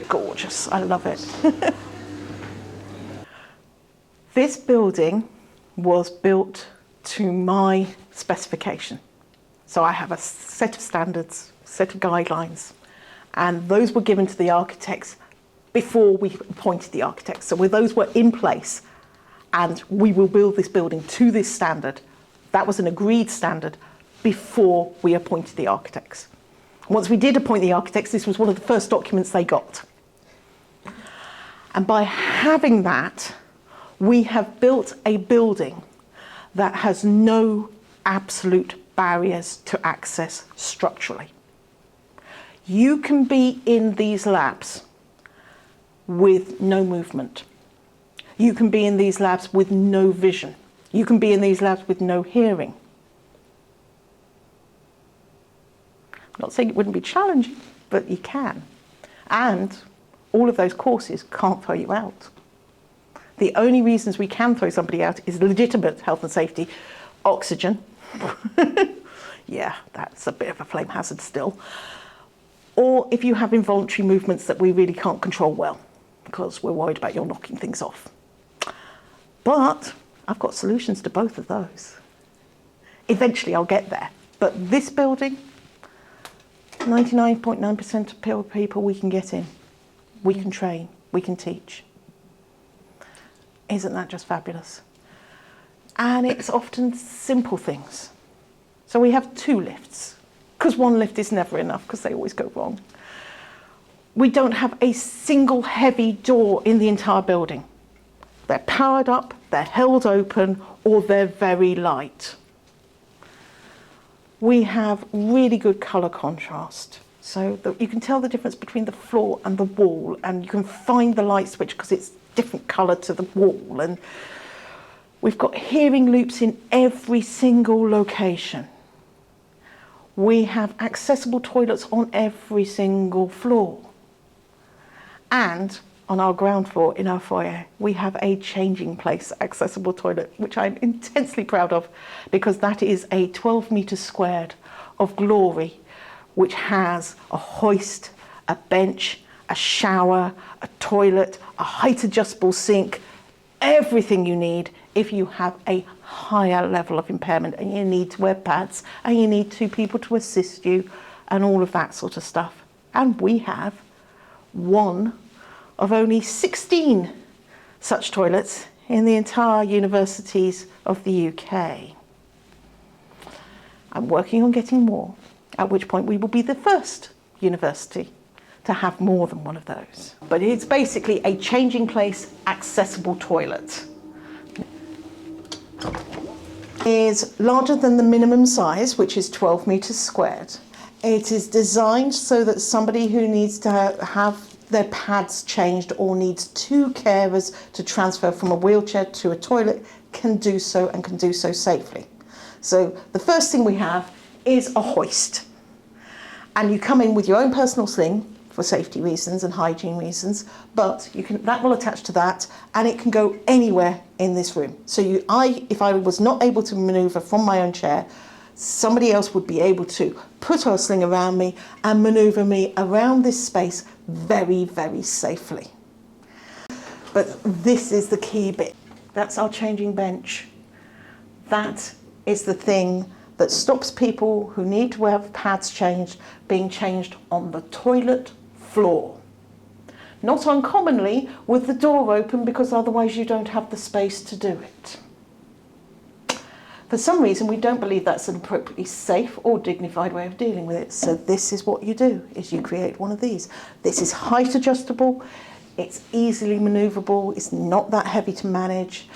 gorgeous. I love it. This building was built to my specification. So I have a set of standards, set of guidelines, and those were given to the architects before we appointed the architects. So those were in place, and we will build this building to this standard. That was an agreed standard before we appointed the architects. Once we did appoint the architects, this was one of the first documents they got. And by having that, we have built a building that has no absolute barriers to access structurally. You can be in these labs with no movement. You can be in these labs with no vision. You can be in these labs with no hearing. I'm not saying it wouldn't be challenging, but you can. And all of those courses can't throw you out. The only reasons we can throw somebody out is legitimate health and safety. Oxygen. Yeah, that's a bit of a flame hazard still. Or if you have involuntary movements that we really can't control well, because we're worried about you knocking things off. But I've got solutions to both of those. Eventually I'll get there. But this building, 99.9% of people we can get in. We can train, we can teach. Isn't that just fabulous? And it's often simple things. So we have 2 lifts, because 1 lift is never enough, because they always go wrong. We don't have a single heavy door in the entire building. They're powered up, they're held open, or they're very light. We have really good colour contrast, so that you can tell the difference between the floor and the wall, and you can find the light switch because it's different colour to the wall. And we've got hearing loops in every single location. We have accessible toilets on every single floor. And on our ground floor in our foyer, we have a changing place accessible toilet, which I'm intensely proud of, because that is a 12 metres squared of glory, which has a hoist, a bench, a shower, a toilet, a height adjustable sink, everything you need if you have a higher level of impairment and you need to wear pads and you need 2 people to assist you and all of that sort of stuff. And we have one of only 16 such toilets in the entire universities of the UK. I'm working on getting more, at which point we will be the first university to have more than one of those. But it's basically a changing place, accessible toilet. It is larger than the minimum size, which is 12 metres squared. It is designed so that somebody who needs to have their pads changed or needs 2 carers to transfer from a wheelchair to a toilet can do so, and can do so safely. So the first thing we have is a hoist. And you come in with your own personal sling for safety reasons and hygiene reasons, but that will attach to that, and it can go anywhere in this room. So if I was not able to manoeuvre from my own chair, somebody else would be able to put a sling around me and manoeuvre me around this space very, very safely. But this is the key bit. That's our changing bench. That is the thing that stops people who need to have pads changed being changed on the toilet floor. Not uncommonly with the door open, because otherwise you don't have the space to do it. For some reason, we don't believe that's an appropriately safe or dignified way of dealing with it. So this is what you do, is you create one of these. This is height adjustable, it's easily manoeuvrable, it's not that heavy to manage.